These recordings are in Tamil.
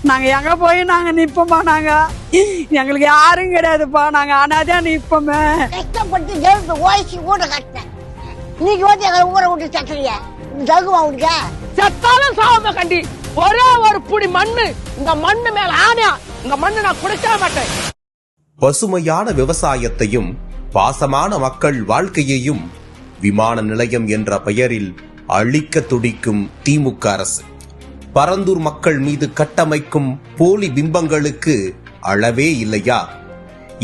நாங்க எங்க போய் நாங்க நிப்போமா? நாங்க எங்களுக்கு யாரும் கிடையாதுப்பா. நாங்க ஆனாதான் நிப்போமே. கஷ்டப்பட்டு ஜெயித்து ஓய்ச்சி கூட கட்டினேன். இன்னைக்கு வந்து எங்களை ஊரை விட்டு சட்டுறிய தகுவா விடுக்க செத்தாலும் சாவம கண்டி. ஒரே ஒரு புடி மண்ணு இந்த மண்ணு மேல ஆணையா இந்த மண்ணு நான் குடிக்க மாட்டேன். பசுமையான விவசாயத்தையும் பாசமான மக்கள் வாழ்க்கையையும் விமான நிலையம் என்ற பெயரில் அழிக்க துடிக்கும் திமுக அரசு. பரந்தூர் மக்கள் மீது கட்டமைக்கும் போலி பிம்பங்களுக்கு அளவே இல்லையா?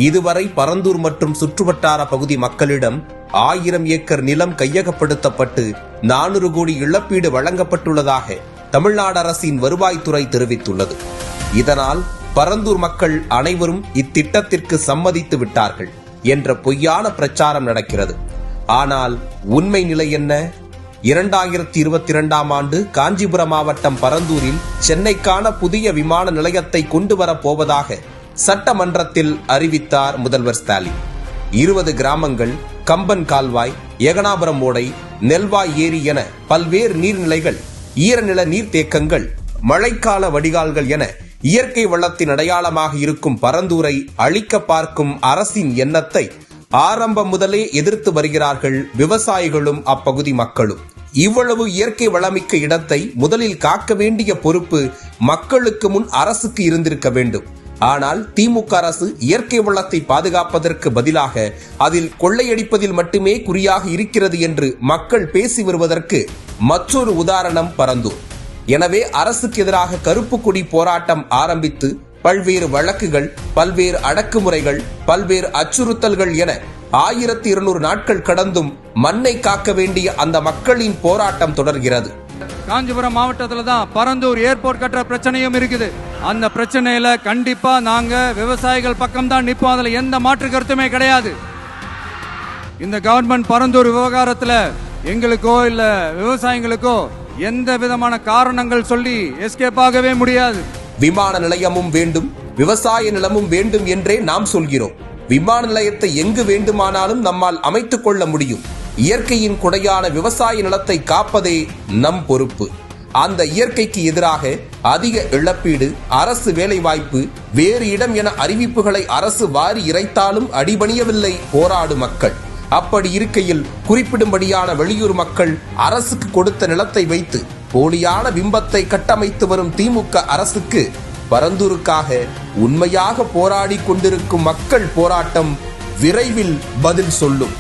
இதுவரை பரந்தூர் மற்றும் சுற்றுவட்டார பகுதி மக்களிடம் 1000 ஏக்கர் நிலம் கையகப்படுத்தப்பட்டு 400 கோடி இழப்பீடு வழங்கப்பட்டுள்ளதாக தமிழ்நாடு அரசின் வருவாய்த்துறை தெரிவித்துள்ளது. இதனால் பரந்தூர் மக்கள் அனைவரும் இத்திட்டத்திற்கு சம்மதித்து விட்டார்கள் என்ற பொய்யான பிரச்சாரம் நடக்கிறது. ஆனால் உண்மை நிலை என்ன? 2022ஆம் ஆண்டு காஞ்சிபுரம் மாவட்டம் பரந்தூரில் சென்னைக்கான புதிய விமான நிலையத்தை கொண்டு வரப்போவதாக சட்டமன்றத்தில் அறிவித்தார் முதல்வர் ஸ்டாலின். 20 கிராமங்கள், கம்பன் கால்வாய், ஏகனாபுரம் ஓடை, நெல்வாய் ஏரி என பல்வேறு நீர்நிலைகள், ஈரநில நீர்த்தேக்கங்கள், மழைக்கால வடிகால்கள் என இயற்கை வளத்தின் அடையாளமாக இருக்கும் பரந்தூரை அழிக்க பார்க்கும் அரசின் எண்ணத்தை ஆரம்பம் முதலே எதிர்த்து வருகிறார்கள் விவசாயிகளும் அப்பகுதி மக்களும். இவ்வளவு இயற்கை வளமிக்க இடத்தை முதலில் காக்க வேண்டிய பொறுப்பு மக்களுக்கு முன் அரசுக்கு இருந்திருக்க வேண்டும். ஆனால் திமுக அரசு இயற்கை வளத்தை பாதுகாப்பதற்கு பதிலாக அதில் கொள்ளையடிப்பதில் மட்டுமே குறியாக இருக்கிறது என்று மக்கள் பேசி வருவதற்கு மற்றொரு உதாரணம் பரந்தூர். எனவே அரசுக்கு எதிராக கருப்பு கொடி போராட்டம் ஆரம்பித்து பல்வேறு வழக்குகள், பல்வேறு அடக்குமுறைகள், பல்வேறு அச்சுறுத்தல்கள் என 1200 நாட்கள் கடந்தும் மண்ணை காக்க வேண்டிய அந்த மக்களின் போராட்டம் தொடர்கிறது. காஞ்சிபுரம் மாவட்டத்துல தான் பரந்தூர் ஏர்போர்ட் கட்டுற பிரச்சனையும் இருக்குது. அந்த பிரச்சனையில கண்டிப்பா நாங்க விவசாயிகள் பக்கம் தான் நிப்போம். அதுல எந்த மாற்று கருத்துமே கிடையாது. இந்த கவர்மெண்ட் பரந்தூர் விவகாரத்துல எங்களுக்கோ இல்ல விவசாயிகளுக்கோ எந்த விதமான காரணங்கள் சொல்லி எஸ்கேப் ஆகவே முடியாது. விமான நிலையமும் வேண்டும், விவசாய நிலமும் வேண்டும் என்றே நாம் சொல்கிறோம். விமான நிலையத்தை எங்கு வேண்டுமானாலும் நம்மால் அமைத்துக் கொள்ள முடியும். இயற்கையின் கொடையான விவசாய நிலத்தை காப்பதே நம் பொறுப்பு. அந்த இயற்கைக்கு எதிராக அதிக இழப்பீடு, அரசு வேலைவாய்ப்பு, வேறு இடம் என அறிவிப்புகளை அரசு வாரி இறைத்தாலும் அடிபணியவில்லை போராடும் மக்கள். அப்படி இருக்கையில் குறிப்பிடும்படியான வெளியூர் மக்கள் அரசுக்கு கொடுத்த நிலத்தை வைத்து போலியான பிம்பத்தை கட்டமைத்து வரும் திமுக அரசுக்கு பரந்தூருக்காக உண்மையாக போராடி கொண்டிருக்கும் மக்கள் போராட்டம் விரைவில் பதில் சொல்லும்.